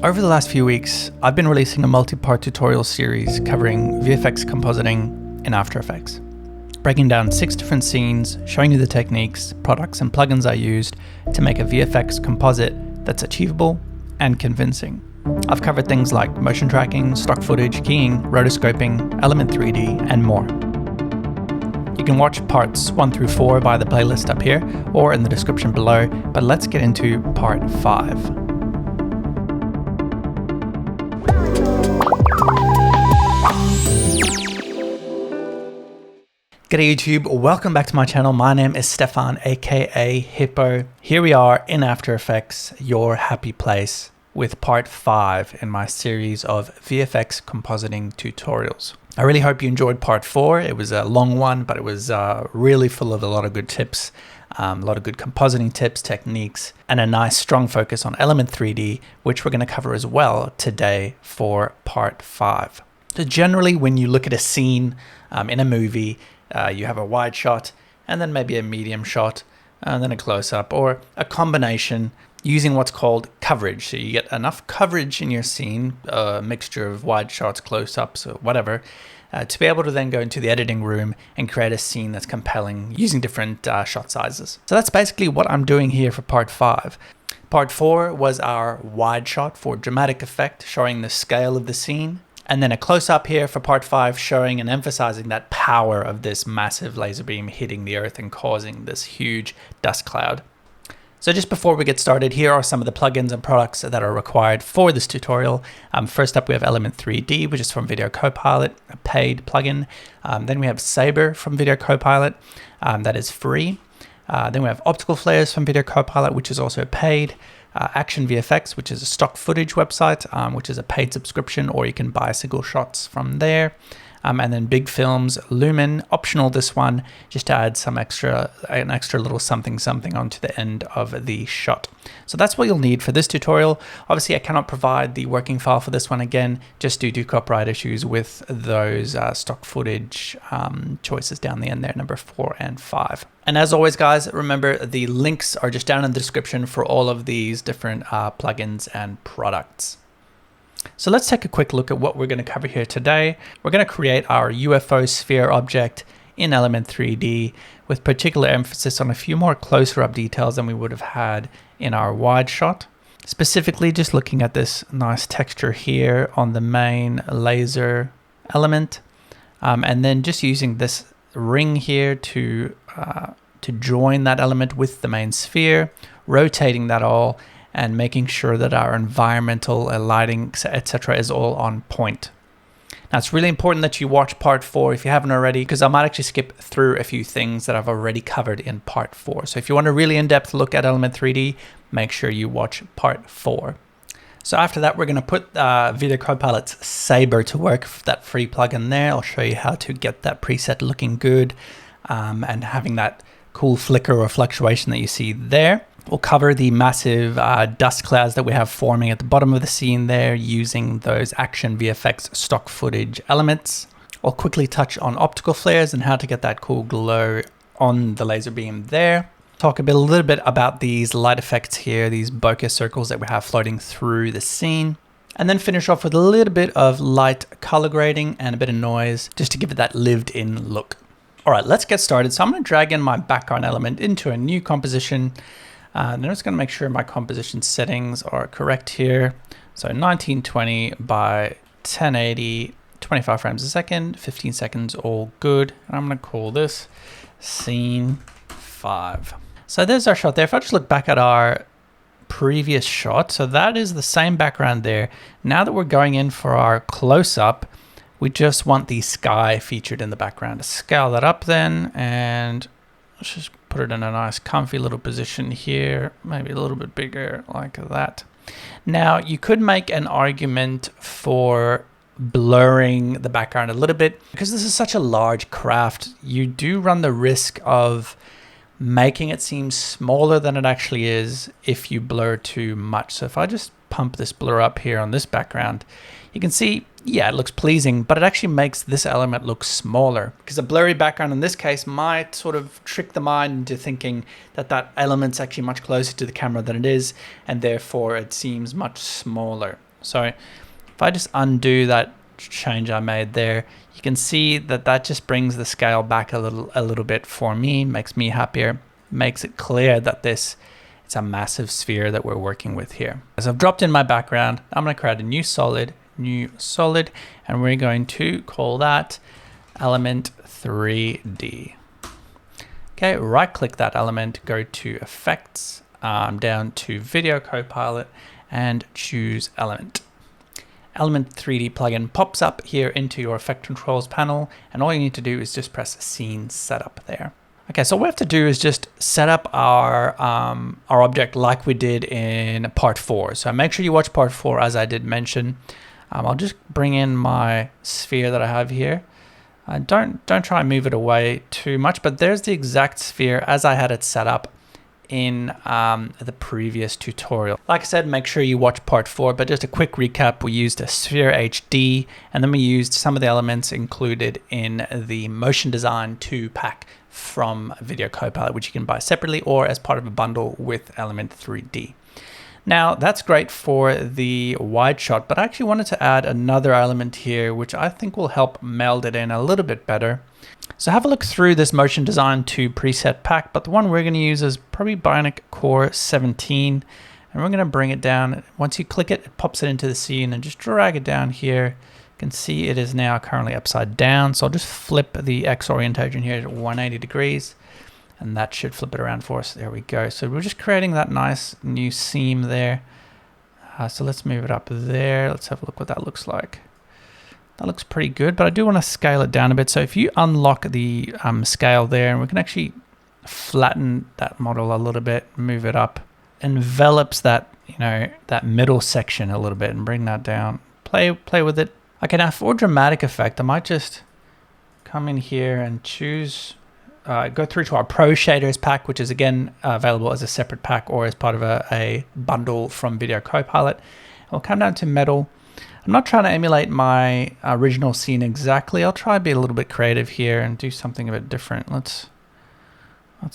Over the last few weeks, I've been releasing a multi-part tutorial series covering VFX compositing in After Effects, breaking down 6 different scenes, showing you the techniques, products, and plugins I used to make a VFX composite that's achievable and convincing. I've covered things like motion tracking, stock footage, keying, rotoscoping, Element 3D, and more. You can watch parts 1 through 4 via the playlist up here or in the description below, but let's get into part 5. G'day YouTube, welcome back to my channel. My name is Stefan, aka Hippo. Here we are in After Effects, your happy place, with part 5 in my series of VFX compositing tutorials. I really hope you enjoyed part 4. It was a long one, but it was really full of a lot of good tips, a lot of good compositing tips, techniques, and a nice strong focus on Element 3D, which we're going to cover as well today for part 5. So generally, when you look at a scene in a movie, you have a wide shot and then maybe a medium shot and then a close-up or a combination using what's called coverage. So you get enough coverage in your scene, a mixture of wide shots, close-ups, or whatever, to be able to then go into the editing room and create a scene that's compelling using different shot sizes. So that's basically what I'm doing here for part 5. Part 4 was our wide shot for dramatic effect, showing the scale of the scene. And then a close-up here for part 5, showing and emphasizing that power of this massive laser beam hitting the earth and causing this huge dust cloud. So just before we get started, here are some of the plugins and products that are required for this tutorial. First up, we have Element 3D, which is from Videocopilot, a paid plugin. Then we have SABER from Videocopilot, that is free. Then we have Optical flares from Videocopilot, which is also paid. ActionVFX, which is a stock footage website, which is a paid subscription, or you can buy single shots from there. And then BigFilms Lumen, optional this one, just to add an extra little something onto the end of the shot. So that's what you'll need for this tutorial. Obviously, I cannot provide the working file for this one again, just due to copyright issues with those stock footage choices down the end there, number 4 and 5. And as always, guys, remember the links are just down in the description for all of these different plugins and products. So let's take a quick look at what we're going to cover here today. We're going to create our UFO sphere object in Element 3D with particular emphasis on a few more closer up details than we would have had in our wide shot. Specifically, just looking at this nice texture here on the main laser element, and then just using this ring here to join that element with the main sphere, rotating that all, and making sure that our environmental lighting, etc. is all on point. Now, it's really important that you watch part 4 if you haven't already, because I might actually skip through a few things that I've already covered in part 4. So if you want a really in-depth look at Element 3D, make sure you watch part 4. So after that, we're going to put Videocopilot's SABER to work, that free plugin there. I'll show you how to get that preset looking good and having that cool flicker or fluctuation that you see there. We'll cover the massive dust clouds that we have forming at the bottom of the scene there using those ActionVFX stock footage elements. I'll quickly touch on optical flares and how to get that cool glow on the laser beam there. Talk a little bit about these light effects here, these bokeh circles that we have floating through the scene. And then finish off with a little bit of light color grading and a bit of noise just to give it that lived in look. All right, let's get started. So I'm going to drag in my background element into a new composition. I'm just going to make sure my composition settings are correct here. So 1920 by 1080, 25 frames a second, 15 seconds, all good. And I'm going to call this scene 5. So there's our shot there. If I just look back at our previous shot, so that is the same background there. Now that we're going in for our close-up, we just want the sky featured in the background. Scale that up then, and let's just put it in a nice comfy little position here, maybe a little bit bigger like that. Now you could make an argument for blurring the background a little bit. Because this is such a large craft, you do run the risk of making it seem smaller than it actually is if you blur too much. So if I just pump this blur up here on this background, you can see, yeah, it looks pleasing, but it actually makes this element look smaller because a blurry background in this case might sort of trick the mind into thinking that that element's actually much closer to the camera than it is, and therefore it seems much smaller. So if I just undo that change I made there, you can see that that just brings the scale back a little bit for me, makes me happier, makes it clear that it's a massive sphere that we're working with here. So I've dropped in my background. I'm going to create a new solid, and we're going to call that element 3D. Okay, right click that element, go to effects, down to Videocopilot, and choose element. Element 3D plugin pops up here into your effect controls panel, and all you need to do is just press scene setup there. Okay, so what we have to do is just set up our object like we did in part 4. So make sure you watch part 4, as I did mention. I'll just bring in my sphere that I have here. Don't try and move it away too much, but there's the exact sphere as I had it set up in the previous tutorial. Like I said, make sure you watch part 4, but just a quick recap: we used a sphere HD, and then we used some of the elements included in the Motion Design 2 pack from Videocopilot, which you can buy separately or as part of a bundle with Element 3D. Now that's great for the wide shot, but I actually wanted to add another element here, which I think will help meld it in a little bit better. So have a look through this Motion Design 2 preset pack, but the one we're going to use is probably Bionic Core 17, and we're going to bring it down. Once you click it, it pops it into the scene, and just drag it down here. You can see it is now currently upside down, so I'll just flip the X orientation here to 180 degrees, and that should flip it around for us. There we go. So we're just creating that nice new seam there. So let's move it up there. Let's have a look what that looks like. That looks pretty good, but I do want to scale it down a bit. So if you unlock the scale there, and we can actually flatten that model a little bit, move it up, envelops that, that middle section a little bit, and bring that down. Play with it. Okay, now for dramatic effect, I might just come in here and choose, go through to our Pro Shaders pack, which is again available as a separate pack or as part of a bundle from Videocopilot. We'll come down to metal. I'm not trying to emulate my original scene exactly. I'll try to be a little bit creative here and do something a bit different. That's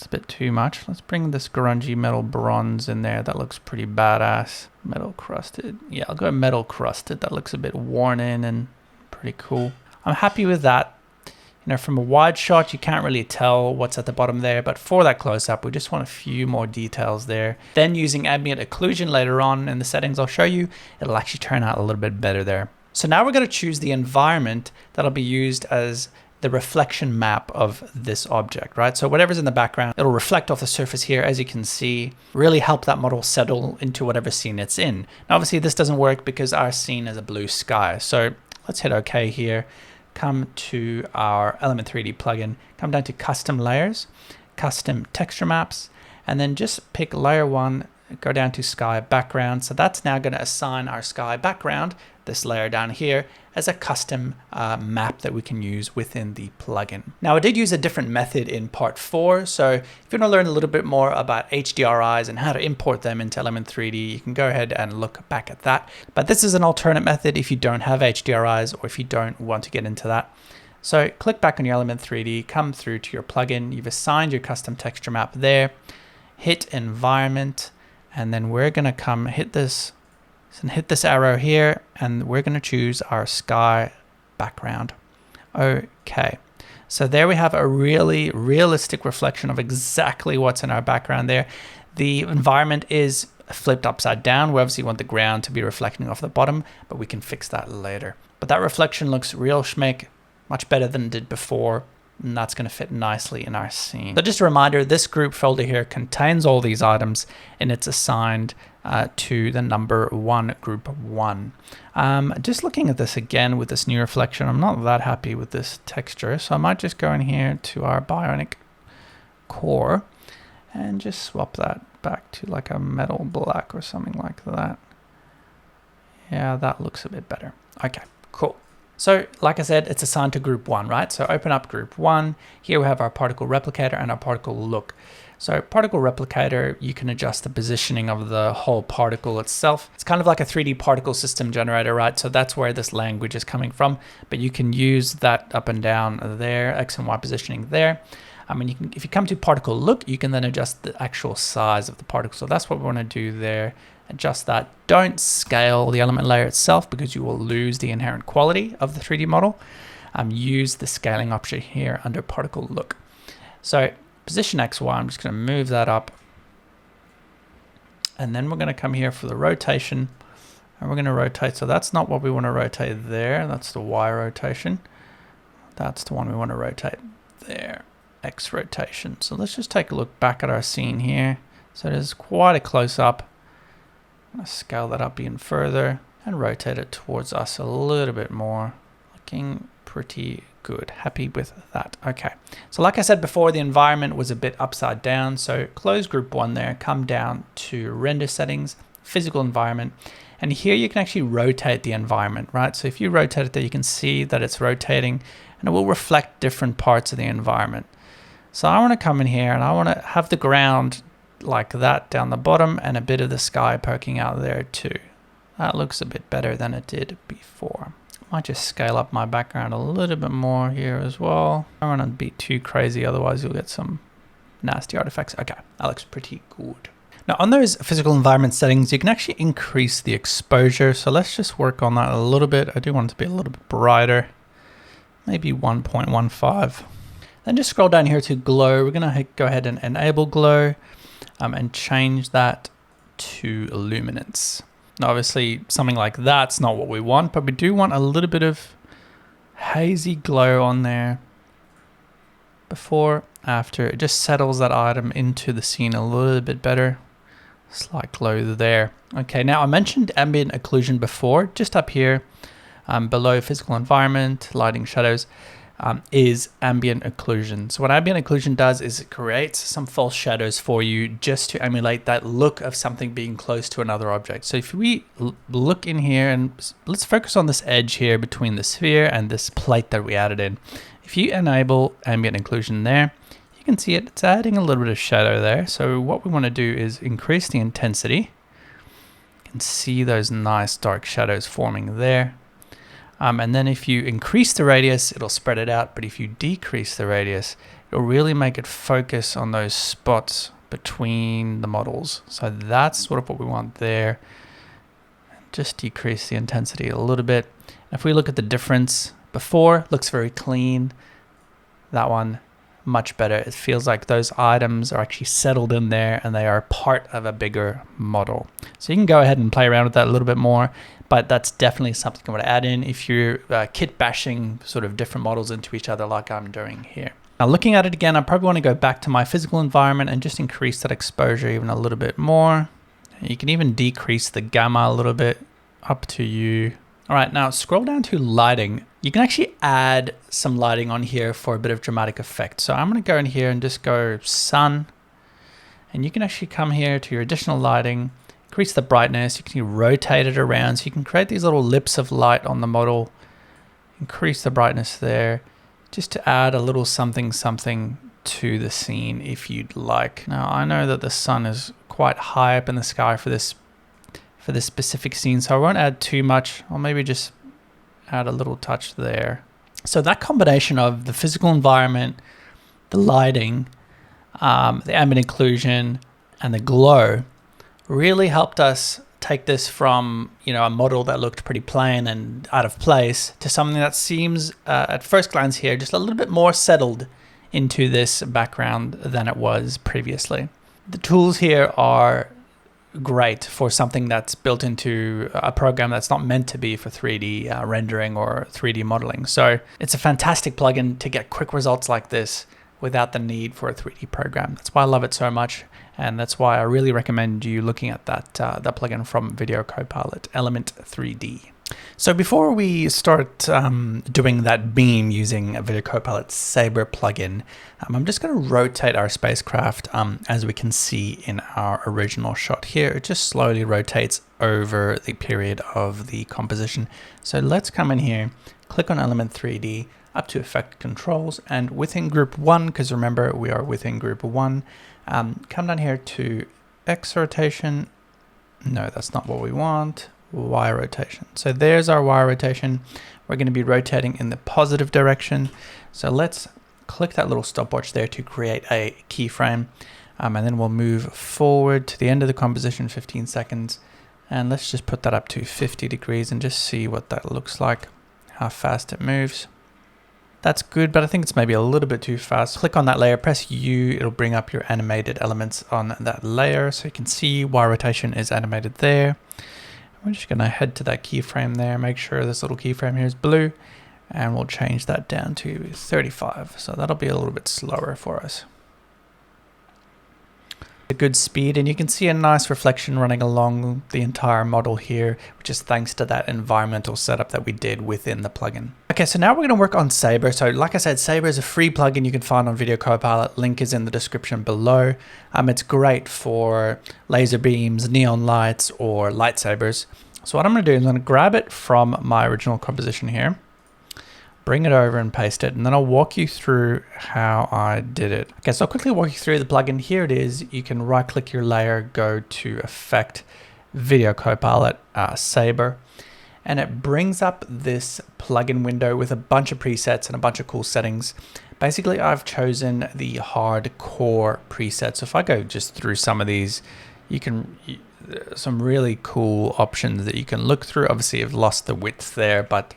a bit too much. Let's bring this grungy metal bronze in there. That looks pretty badass. Metal crusted. Yeah, I'll go metal crusted. That looks a bit worn in and pretty cool. I'm happy with that. From a wide shot, you can't really tell what's at the bottom there, but for that close-up, we just want a few more details there. Then using ambient occlusion later on in the settings I'll show you, it'll actually turn out a little bit better there. So now we're going to choose the environment that'll be used as the reflection map of this object, right? So whatever's in the background, it'll reflect off the surface here, as you can see, really help that model settle into whatever scene it's in. Now, obviously this doesn't work because our scene is a blue sky. So let's hit OK here. Come to our Element 3D plugin, come down to custom layers, custom texture maps, and then just pick layer 1, go down to sky background. So that's now going to assign our sky background, this layer down here, as a custom map that we can use within the plugin. Now I did use a different method in part 4, so if you want to learn a little bit more about HDRIs and how to import them into Element 3D, you can go ahead and look back at that. But this is an alternate method if you don't have HDRIs or if you don't want to get into that. So click back on your Element 3D, come through to your plugin, you've assigned your custom texture map there, hit environment, and then we're going to come hit this arrow here, and we're going to choose our sky background. Okay, so there we have a really realistic reflection of exactly what's in our background there. The environment is flipped upside down. We obviously want the ground to be reflecting off the bottom, but we can fix that later. But that reflection looks real schmick, much better than it did before, and that's going to fit nicely in our scene. So just a reminder, this group folder here contains all these items, and it's assigned to the number 1, group 1. Just looking at this again with this new reflection, I'm not that happy with this texture, so I might just go in here to our Bionic Core and just swap that back to like a metal black or something like that. Yeah, that looks a bit better. Okay, cool. So like I said, it's assigned to group 1, right? So open up group 1. Here we have our particle replicator and our particle look. So particle replicator, you can adjust the positioning of the whole particle itself. It's kind of like a 3D particle system generator, right? So that's where this language is coming from, but you can use that up and down there, X and Y positioning there. If you come to particle look, you can then adjust the actual size of the particle. So that's what we want to do there. adjust that. Don't scale the element layer itself because you will lose the inherent quality of the 3D model. Use the scaling option here under particle look. So position XY, I'm just going to move that up. And then we're going to come here for the rotation. And we're going to rotate. So that's not what we want to rotate there. That's the Y rotation. That's the one we want to rotate there. X rotation. So let's just take a look back at our scene here. So there's quite a close up. I'm going to scale that up even further and rotate it towards us a little bit more. Looking pretty good. Happy with that. Okay. So like I said before, the environment was a bit upside down. So close group 1 there, come down to render settings, physical environment. And here you can actually rotate the environment, right? So if you rotate it there, you can see that it's rotating and it will reflect different parts of the environment. So I want to come in here and I want to have the ground like that down the bottom and a bit of the sky poking out there too. That looks a bit better than it did before. I might just scale up my background a little bit more here as well. I don't want to be too crazy, otherwise you'll get some nasty artifacts. Okay, that looks pretty good. Now on those physical environment settings, you can actually increase the exposure. So let's just work on that a little bit. I do want it to be a little bit brighter, maybe 1.15. Then just scroll down here to glow. We're going to go ahead and enable glow and change that to luminance. Now obviously something like that's not what we want, but we do want a little bit of hazy glow on there. Before, after, it just settles that item into the scene a little bit better. Slight glow there. Okay, now I mentioned ambient occlusion before. Just up here below physical environment, lighting, shadows, is ambient occlusion. So what ambient occlusion does is it creates some false shadows for you just to emulate that look of something being close to another object. So if we look in here and let's focus on this edge here between the sphere and this plate that we added in. If you enable ambient occlusion there, you can see it's adding a little bit of shadow there. So what we want to do is increase the intensity. You can see those nice dark shadows forming there. And then if you increase the radius, it'll spread it out. But if you decrease the radius, it'll really make it focus on those spots between the models. So that's sort of what we want there. Just decrease the intensity a little bit. If we look at the difference, before looks very clean. That one much better. It feels like those items are actually settled in there and they are part of a bigger model. So you can go ahead and play around with that a little bit more, but that's definitely something I want to add in if you're kit bashing sort of different models into each other like I'm doing here. Now looking at it again, I probably want to go back to my physical environment and just increase that exposure even a little bit more. You can even decrease the gamma a little bit, up to you. All right, now scroll down to lighting. You can actually add some lighting on here for a bit of dramatic effect. So I'm going to go in here and just go sun. And you can actually come here to your additional lighting, increase the brightness. You can rotate it around. So you can create these little lips of light on the model. Increase the brightness there just to add a little something to the scene if you'd like. Now I know that the sun is quite high up in the sky for this specific scene, so I won't add too much. I'll maybe just add a little touch there. So that combination of the physical environment, the lighting, the ambient occlusion, and the glow really helped us take this from, you know, a model that looked pretty plain and out of place to something that seems at first glance here just a little bit more settled into this background than it was previously. The tools here are great for something that's built into a program that's not meant to be for 3D rendering or 3D modeling. So it's a fantastic plugin to get quick results like this without the need for a 3D program. That's why I love it so much, and that's why I really recommend you looking at that plugin from Videocopilot, Element 3D. So before we start doing that beam using a Videocopilot SABER plugin, I'm just going to rotate our spacecraft as we can see in our original shot here. It just slowly rotates over the period of the composition. So let's come in here, click on Element 3D, up to Effect Controls, and within Group 1, because remember we are within Group 1, come down here to X rotation. No, that's not what we want. Y rotation. So there's our Y rotation. We're going to be rotating in the positive direction. So let's click that little stopwatch there to create a keyframe, and then we'll move forward to the end of the composition, 15 seconds. And let's just put that up to 50 degrees and just see what that looks like, how fast it moves. That's good, but I think it's maybe a little bit too fast. Click on that layer, press U, it'll bring up your animated elements on that layer. So you can see Y rotation is animated there. We're just gonna head to that keyframe there, make sure this little keyframe here is blue, and we'll change that down to 35. So that'll be a little bit slower for us. A good speed, and you can see a nice reflection running along the entire model here, which is thanks to that environmental setup that we did within the plugin. Okay, so now we're going to work on SABER. So like I said, SABER is a free plugin you can find on Videocopilot. Link is in the description below. It's great for laser beams, neon lights, or lightsabers. So what I'm going to do is I'm going to grab it from my original composition here, bring it over and paste it, and then I'll walk you through how I did it. Okay, so I'll quickly walk you through the plugin. Here it is. You can right click your layer, go to Effect, Videocopilot, SABER, and it brings up this plugin window with a bunch of presets and a bunch of cool settings. Basically, I've chosen the hardcore preset. So if I go just through some of these, some really cool options that you can look through. Obviously, I've lost the width there, but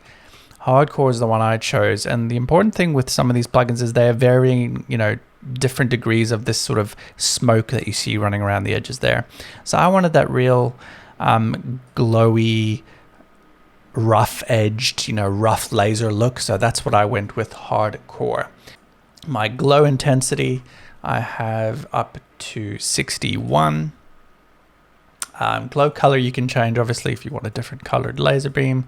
hardcore is the one I chose. And the important thing with some of these plugins is they're varying, different degrees of this sort of smoke that you see running around the edges there. So I wanted that real glowy, rough edged, rough laser look. So that's what I went with hardcore. My glow intensity, I have up to 61. Glow color you can change, obviously, if you want a different colored laser beam.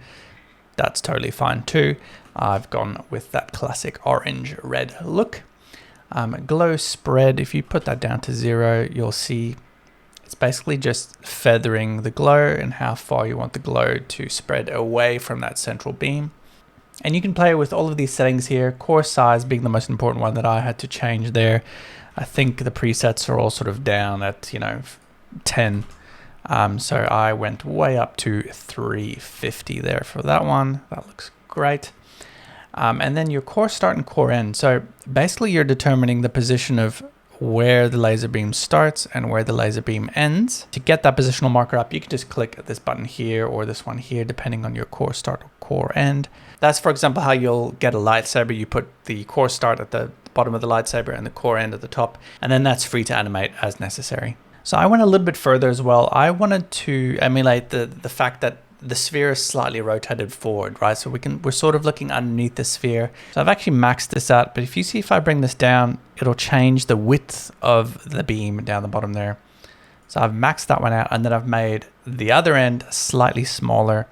That's totally fine too. I've gone with that classic orange red look. Glow spread, if you put that down to 0, you'll see it's basically just feathering the glow and how far you want the glow to spread away from that central beam. And you can play with all of these settings here, core size being the most important one that I had to change there. I think the presets are all sort of down at, 10. So I went way up to 350 there for that one. That looks great. And then your core start and core end. So basically you're determining the position of where the laser beam starts and where the laser beam ends. To get that positional marker up, you can just click this button here or this one here, depending on your core start or core end. That's, for example, how you'll get a lightsaber. You put the core start at the bottom of the lightsaber and the core end at the top, and then that's free to animate as necessary. So I went a little bit further as well. I wanted to emulate the fact that the sphere is slightly rotated forward, right? So we're sort of looking underneath the sphere. So I've actually maxed this out, but if you see, if I bring this down, it'll change the width of the beam down the bottom there. So I've maxed that one out, and then I've made the other end slightly smaller.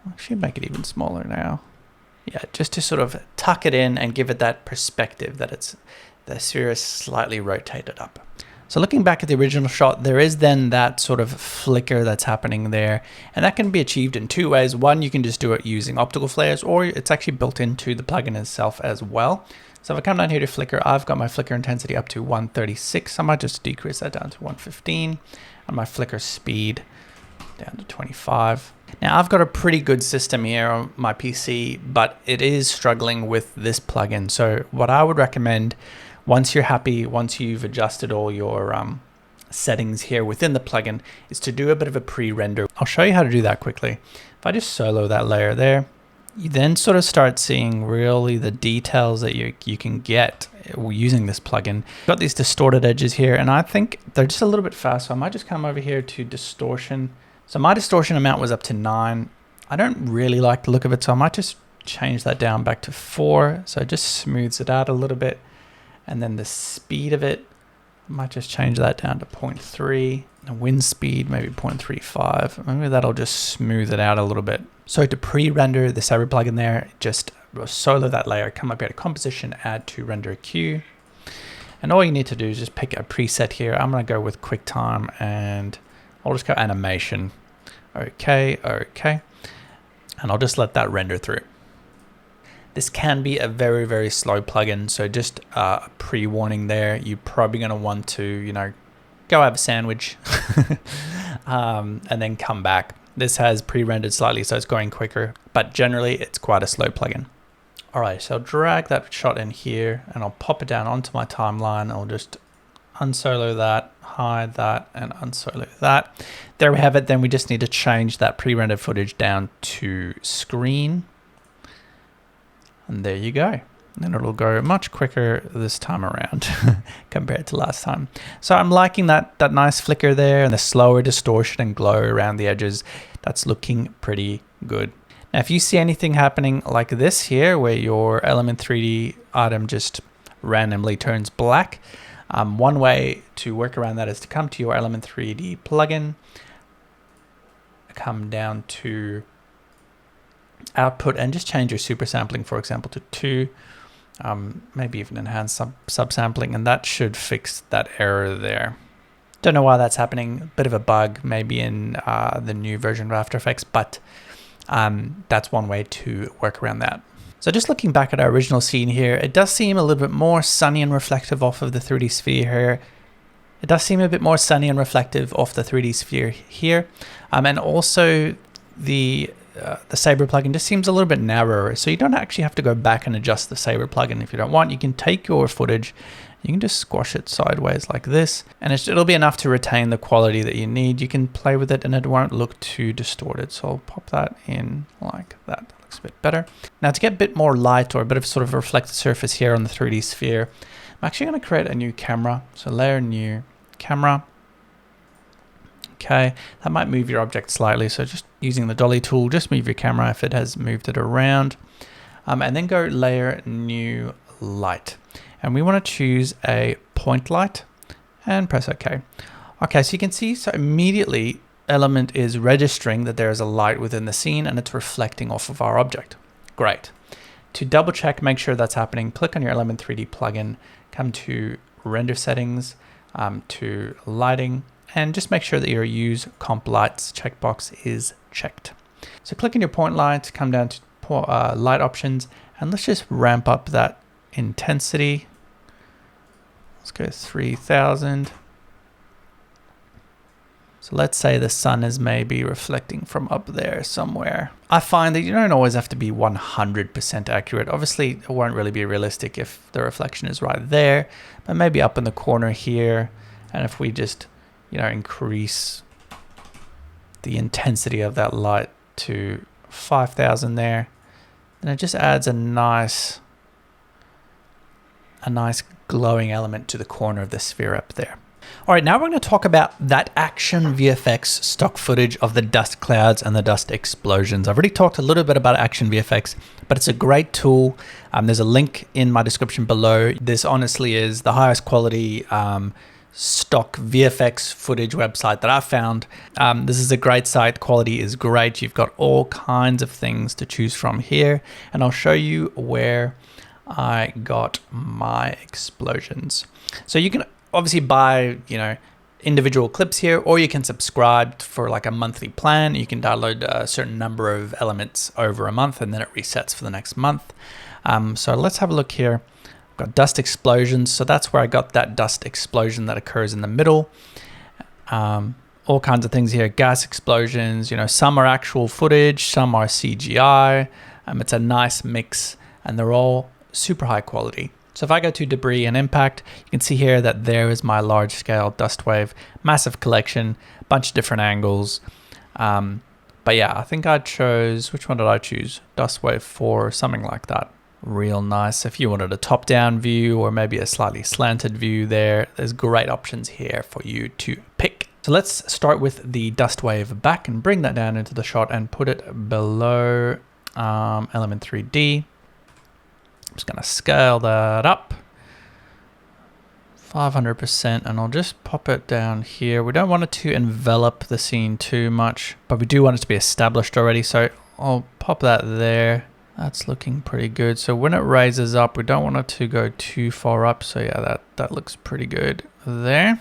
I'll actually make it even smaller now. Yeah, just to sort of tuck it in and give it that perspective that the sphere is slightly rotated up. So looking back at the original shot, there is then that sort of flicker that's happening there. And that can be achieved in two ways. One, you can just do it using optical flares, or it's actually built into the plugin itself as well. So if I come down here to flicker, I've got my flicker intensity up to 136. I might just decrease that down to 115, and my flicker speed down to 25. Now I've got a pretty good system here on my PC, but it is struggling with this plugin. So what I would recommend, once you're happy, once you've adjusted all your settings here within the plugin, is to do a bit of a pre-render. I'll show you how to do that quickly. If I just solo that layer there, you then sort of start seeing really the details that you can get using this plugin. Got these distorted edges here, and I think they're just a little bit fast. So I might just come over here to distortion. So my distortion amount was up to 9. I don't really like the look of it, so I might just change that down back to 4. So it just smooths it out a little bit. And then the speed of it, I might just change that down to 0.3. The wind speed, maybe 0.35. Maybe that'll just smooth it out a little bit. So to pre-render the SABER plugin there, just solo that layer, come up here to composition, add to render queue. And all you need to do is just pick a preset here. I'm gonna go with QuickTime, and I'll just go animation. Okay. And I'll just let that render through. This can be a very, very slow plugin, so just a pre-warning there. You're probably going to want to, go have a sandwich and then come back. This has pre-rendered slightly, so it's going quicker, but generally it's quite a slow plugin. All right, so I'll drag that shot in here and I'll pop it down onto my timeline. I'll just unsolo that, hide that, and unsolo that. There we have it. Then we just need to change that pre-rendered footage down to screen. And there you go. And it'll go much quicker this time around compared to last time. So I'm liking that nice flicker there and the slower distortion and glow around the edges. That's looking pretty good. Now, if you see anything happening like this here, where your Element 3D item just randomly turns black, one way to work around that is to come to your Element 3D plugin, come down to output and just change your super sampling, for example, to 2. Maybe even enhance subsampling, and that should fix that error there. Don't know why that's happening. Bit of a bug maybe in the new version of After Effects, but that's one way to work around that. So just looking back at our original scene here, it does seem a little bit more sunny and reflective off of the 3D sphere here. It does seem a bit more sunny and reflective off the 3D sphere here. And also the SABER plugin just seems a little bit narrower. So you don't actually have to go back and adjust the SABER plugin if you don't want. You can take your footage, you can just squash it sideways like this, and it'll be enough to retain the quality that you need. You can play with it and it won't look too distorted. So I'll pop that in like that. That looks a bit better. Now to get a bit more light or a bit of sort of reflected surface here on the 3D sphere, I'm actually going to create a new camera. So layer new camera. Okay, that might move your object slightly. So just using the dolly tool, just move your camera if it has moved it around. And then go layer new light. And we want to choose a point light and press OK. Okay, so you can see, so immediately Element is registering that there is a light within the scene and it's reflecting off of our object. Great. To double check, make sure that's happening, click on your Element 3D plugin, come to render settings, to lighting, and just make sure that your use comp lights checkbox is checked. So click on your point light, come down to light options, and let's just ramp up that intensity. Let's go 3000. So let's say the sun is maybe reflecting from up there somewhere. I find that you don't always have to be 100% accurate. Obviously, it won't really be realistic if the reflection is right there, but maybe up in the corner here. And if we just, increase the intensity of that light to 5000 there, then it just adds a nice glowing element to the corner of the sphere up there. All right, now we're going to talk about that ActionVFX stock footage of the dust clouds and the dust explosions. I've already talked a little bit about ActionVFX, but it's a great tool. There's a link in my description below. This honestly is the highest quality stock VFX footage website that I've found. This is a great site. Quality is great. You've got all kinds of things to choose from here, and I'll show you where I got my explosions. So you can obviously buy, individual clips here, or you can subscribe for like a monthly plan. You can download a certain number of elements over a month and then it resets for the next month. So let's have a look here. I've got dust explosions. So that's where I got that dust explosion that occurs in the middle. All kinds of things here, gas explosions, some are actual footage, some are CGI. It's a nice mix and they're all super high quality. So if I go to debris and impact, you can see here that there is my large scale dust wave, massive collection, bunch of different angles. But yeah, I think I chose, which one did I choose? Dust wave 4, something like that. Real nice. If you wanted a top down view or maybe a slightly slanted view there's great options here for you to pick. So let's start with the dust wave back and bring that down into the shot and put it below Element 3D. I'm just going to scale that up 500% and I'll just pop it down here. We don't want it to envelop the scene too much, but we do want it to be established already. So I'll pop that there. That's looking pretty good. So when it raises up, we don't want it to go too far up. So yeah, that looks pretty good there.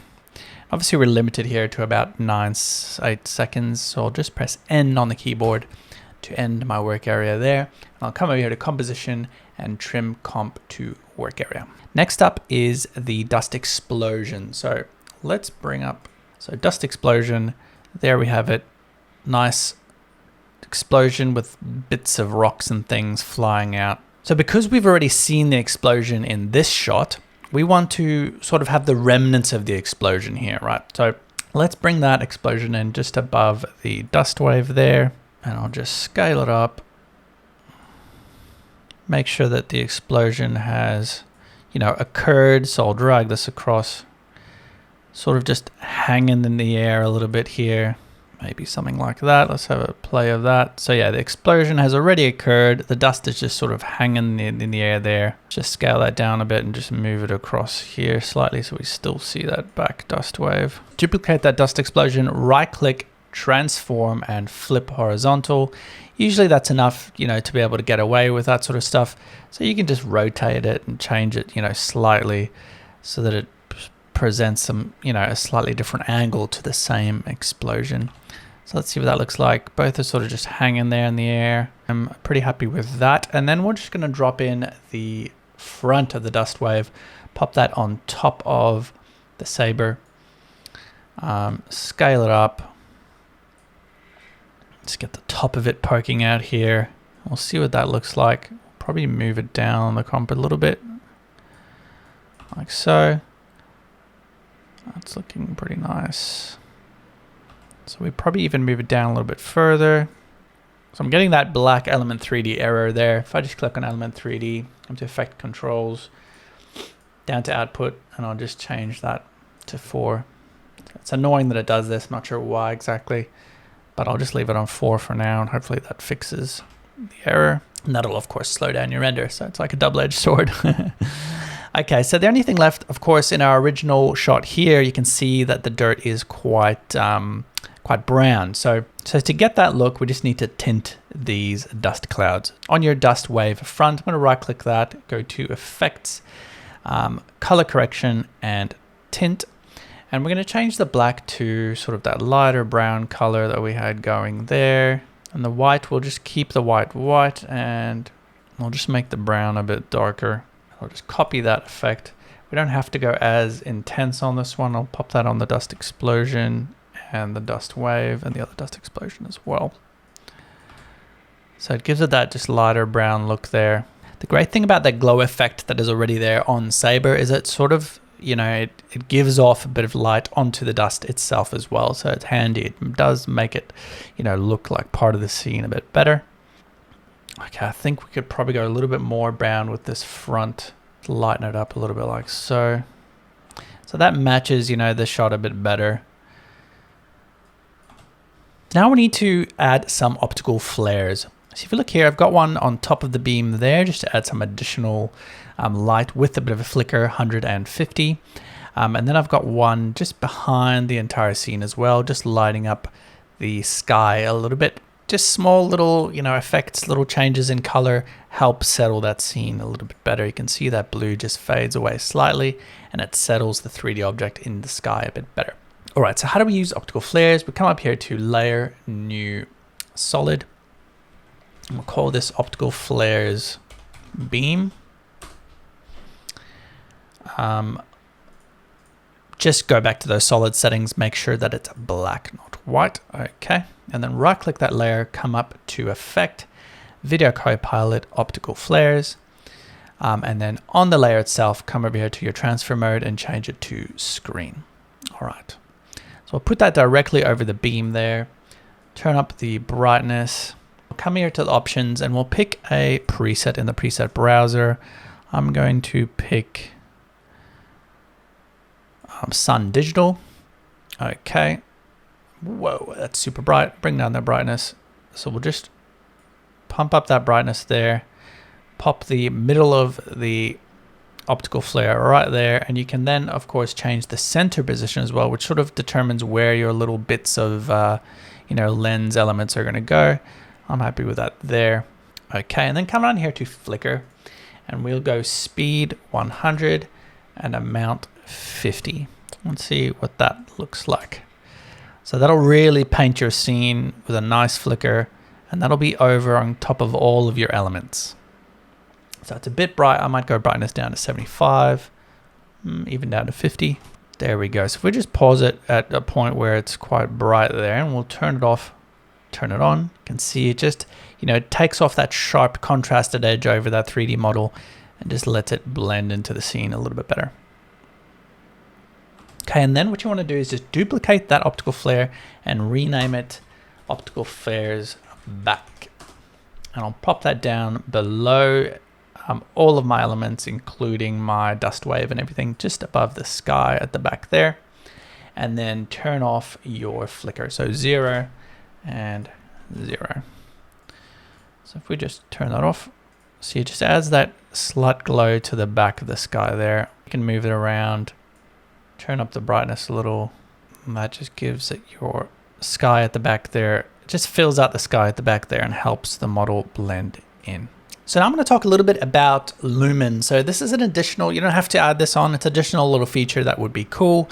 Obviously we're limited here to about 8 seconds. So I'll just press N on the keyboard to end my work area there. And I'll come over here to composition and trim comp to work area. Next up is the dust explosion. So let's bring up, so dust explosion, there we have it. Nice explosion with bits of rocks and things flying out. So because we've already seen the explosion in this shot, we want to sort of have the remnants of the explosion here, right? So let's bring that explosion in just above the dust wave there, and I'll just scale it up. Make sure that the explosion has, you know, occurred. So I'll drag this across, sort of just hanging in the air a little bit here. Maybe something like that. Let's have a play of that. So yeah, the explosion has already occurred. The dust is just sort of hanging in the air there. Just scale that down a bit and just move it across here slightly so we still see that back dust wave. Duplicate that dust explosion, right click, transform and flip horizontal. Usually that's enough, you know, to be able to get away with that sort of stuff. So you can just rotate it and change it, you know, slightly so that it presents some, you know, a slightly different angle to the same explosion. So let's see what that looks like. Both are sort of just hanging there in the air. I'm pretty happy with that. And then we're just going to drop in the front of the dust wave, pop that on top of the SABER, scale it up. Let's get the top of it poking out here. We'll see what that looks like. Probably move it down the comp a little bit, like so. That's looking pretty nice. So we probably even move it down a little bit further. So I'm getting that black element 3D error there. If I just click on element 3D, come to effect controls, down to output, and I'll just change that to 4. It's annoying that it does this. I'm not sure why exactly, but I'll just leave it on 4 for now, and hopefully that fixes the error. And that'll of course slow down your render. So it's like a double-edged sword. Okay, so the only thing left, of course, in our original shot here, you can see that the dirt is quite brown. So to get that look, we just need to tint these dust clouds. On your dust wave front, I'm going to right click that, go to effects, color correction and tint. And we're going to change the black to sort of that lighter brown color that we had going there. And the white, we'll just keep the white, and we'll just make the brown a bit darker. I'll just copy that effect. We don't have to go as intense on this one. I'll pop that on the dust explosion and the dust wave and the other dust explosion as well. So it gives it that just lighter brown look there. The great thing about that glow effect that is already there on SABER is it sort of, you know, it gives off a bit of light onto the dust itself as well. So it's handy. It does make it, you know, look like part of the scene a bit better. Okay, I think we could probably go a little bit more brown with this front, lighten it up a little bit like so. So that matches, you know, the shot a bit better. Now we need to add some optical flares. So if you look here, I've got one on top of the beam there, just to add some additional light with a bit of a flicker, 150. And then I've got one just behind the entire scene as well, just lighting up the sky a little bit. Just small little, you know, effects, little changes in color help settle that scene a little bit better. You can see that blue just fades away slightly and it settles the 3D object in the sky a bit better. All right, so how do we use optical flares? We come up here to layer, new, solid. And we'll call this optical flares beam. Just go back to those solid settings, make sure that it's black, not white. Okay, and then right click that layer, come up to effect, Videocopilot, optical flares. And then on the layer itself, come over here to your transfer mode and change it to screen. All right, so we'll put that directly over the beam there, turn up the brightness. We'll come here to the options and we'll pick a preset in the preset browser. I'm going to pick Sun Digital. Okay. Whoa, that's super bright. Bring down that brightness. So we'll just pump up that brightness there. Pop the middle of the optical flare right there. And you can then, of course, change the center position as well, which sort of determines where your little bits of, you know, lens elements are going to go. I'm happy with that there. Okay, and then come down here to flicker. And we'll go speed 100 and amount 50. Let's see what that looks like. So that'll really paint your scene with a nice flicker, and that'll be over on top of all of your elements. So it's a bit bright. I might go brightness down to 75, even down to 50. There we go. So if we just pause it at a point where it's quite bright there, and we'll turn it off, turn it on, you can see it just, you know, it takes off that sharp contrasted edge over that 3D model and just lets it blend into the scene a little bit better. Okay, and then what you want to do is just duplicate that optical flare and rename it optical flares back. And I'll pop that down below all of my elements, including my dust wave and everything, just above the sky at the back there. And then turn off your flicker. So 0 and 0. So if we just turn that off, see, it just adds that slight glow to the back of the sky there. You can move it around, turn up the brightness a little, and that just gives it your sky at the back there. It just fills out the sky at the back there and helps the model blend in. So now I'm going to talk a little bit about Lumen. So this is an additional, you don't have to add this on, it's an additional little feature that would be cool.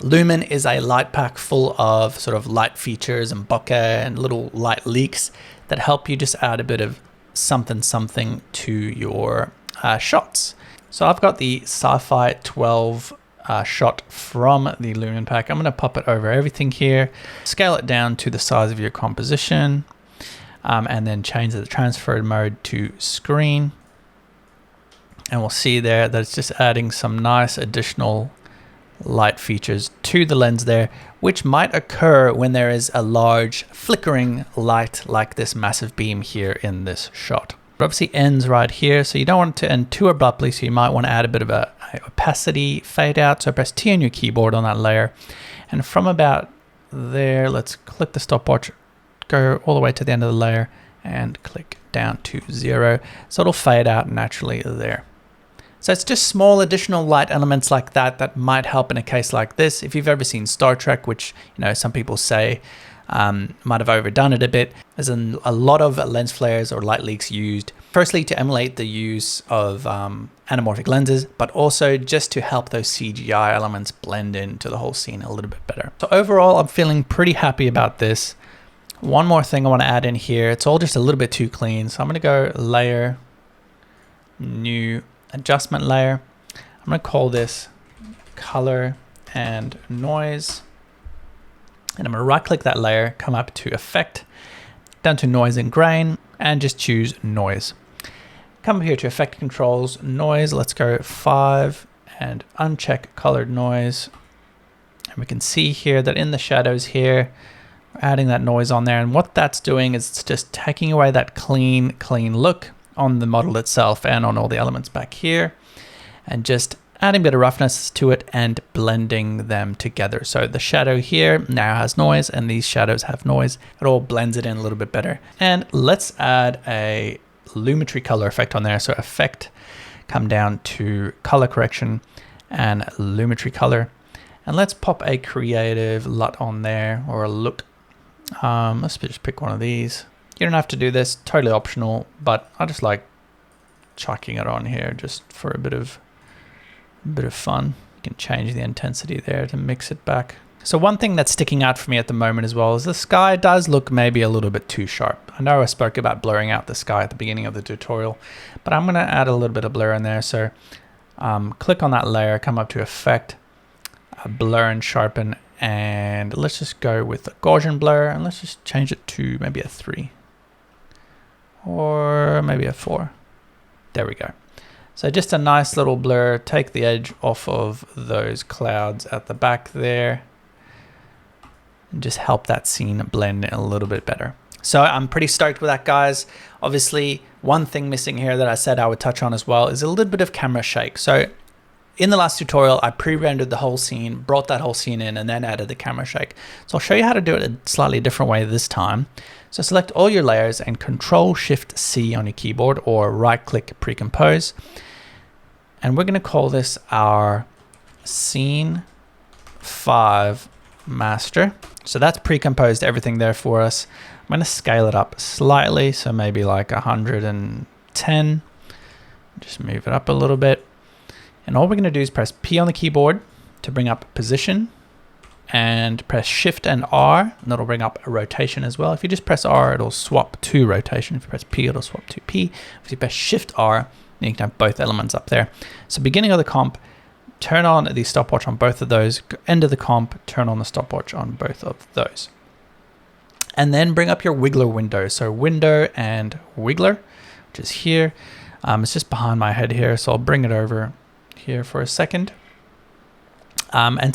Lumen is a light pack full of sort of light features and bokeh and little light leaks that help you just add a bit of something to your shots. So I've got the Sci-Fi 12 shot from the Lumen pack. I'm going to pop it over everything here, scale it down to the size of your composition, and then change the transfer mode to screen. And we'll see there that it's just adding some nice additional light features to the lens there, which might occur when there is a large flickering light like this massive beam here in this shot. It obviously ends right here, so you don't want it to end too abruptly, so you might want to add a bit of a opacity fade out. So press T on your keyboard on that layer, and from about there, let's click the stopwatch, go all the way to the end of the layer and click down to 0, so it'll fade out naturally there. So it's just small additional light elements like that that might help in a case like this. If you've ever seen Star Trek, which, you know, some people say might have overdone it a bit, there's a lot of lens flares or light leaks used, firstly to emulate the use of anamorphic lenses, but also just to help those CGI elements blend into the whole scene a little bit better. So overall, I'm feeling pretty happy about this. One more thing I want to add in here, it's all just a little bit too clean, so I'm going to go layer, new adjustment layer. I'm going to call this color and noise, and I'm going to right click that layer, come up to effect, down to noise and grain, and just choose noise. Come up here to effect controls, noise, let's go 5 and uncheck colored noise. And we can see here that in the shadows here, we're adding that noise on there, and what that's doing is it's just taking away that clean look on the model itself and on all the elements back here, and just adding a bit of roughness to it and blending them together. So the shadow here now has noise and these shadows have noise. It all blends it in a little bit better. And let's add a lumetri color effect on there. So effect, come down to color correction and lumetri color. And let's pop a creative LUT on there, or a look. Let's just pick one of these. You don't have to do this, totally optional, but I just like chucking it on here just for a bit of fun. You can change the intensity there to mix it back. So one thing that's sticking out for me at the moment as well is the sky does look maybe a little bit too sharp. I know I spoke about blurring out the sky at the beginning of the tutorial, but I'm going to add a little bit of blur in there. So click on that layer, come up to effect, blur and sharpen, and let's just go with the Gaussian blur, and let's just change it to maybe a 3. Or maybe a 4. There we go. So just a nice little blur, take the edge off of those clouds at the back there, and just help that scene blend in a little bit better. So I'm pretty stoked with that, guys. Obviously, one thing missing here that I said I would touch on as well is a little bit of camera shake. So in the last tutorial, I pre-rendered the whole scene, brought that whole scene in, and then added the camera shake. So I'll show you how to do it a slightly different way this time. So select all your layers and Control-Shift-C on your keyboard, or right-click pre-compose. And we're going to call this our Scene 5 Master. So that's pre-composed everything there for us. I'm going to scale it up slightly, so maybe like 110. Just move it up a little bit. And all we're going to do is press P on the keyboard to bring up position, and press Shift and R, and that'll bring up a rotation as well. If you just press R, it'll swap to rotation. If you press P, it'll swap to P. If you press Shift R, then you can have both elements up there. So beginning of the comp, turn on the stopwatch on both of those. End of the comp, turn on the stopwatch on both of those. And then bring up your wiggler window. So window and wiggler, which is here. It's just behind my head here, so I'll bring it over here for a second. and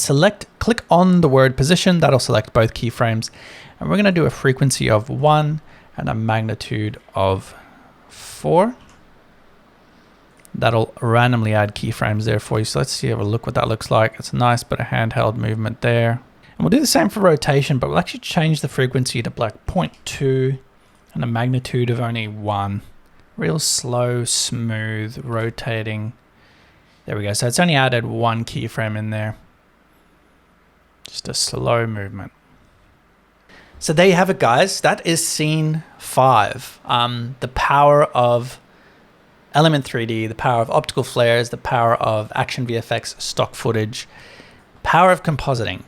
click on the word position. That'll select both keyframes. And we're gonna do a frequency of 1 and a magnitude of 4. That'll randomly add keyframes there for you. So let's have a look what that looks like. It's a nice bit of handheld movement there. And we'll do the same for rotation, but we'll actually change the frequency to like 0.2 and a magnitude of only 1. Real slow, smooth, rotating. There we go. So it's only added 1 keyframe in there. Just a slow movement. So there you have it, guys. That is scene 5. The power of Element 3D, the power of optical flares, the power of ActionVFX stock footage, power of compositing.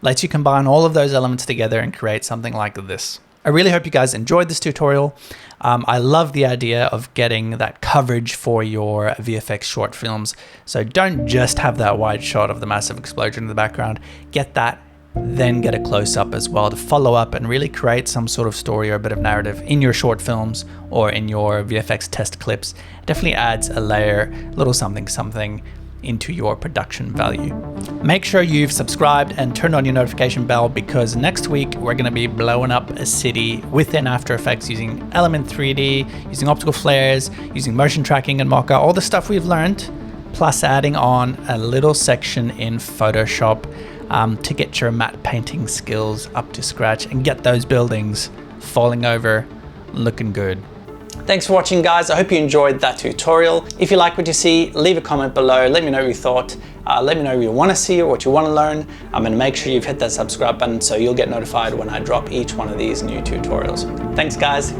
Lets you combine all of those elements together and create something like this. I really hope you guys enjoyed this tutorial. I love the idea of getting that coverage for your VFX short films. So don't just have that wide shot of the massive explosion in the background. Get that, then get a close-up as well to follow up and really create some sort of story or a bit of narrative in your short films or in your VFX test clips. It definitely adds a layer, a little something into your production value. Make sure you've subscribed and turned on your notification bell, because next week we're going to be blowing up a city within After Effects using Element 3D, using optical flares, using motion tracking and Mocha, all the stuff we've learned, plus adding on a little section in Photoshop to get your matte painting skills up to scratch and get those buildings falling over looking good. Thanks for watching, guys. I hope you enjoyed that tutorial. If you like what you see, leave a comment below. Let me know what you thought. Let me know what you want to see or what you want to learn. And make sure you've hit that subscribe button so you'll get notified when I drop each one of these new tutorials. Thanks, guys.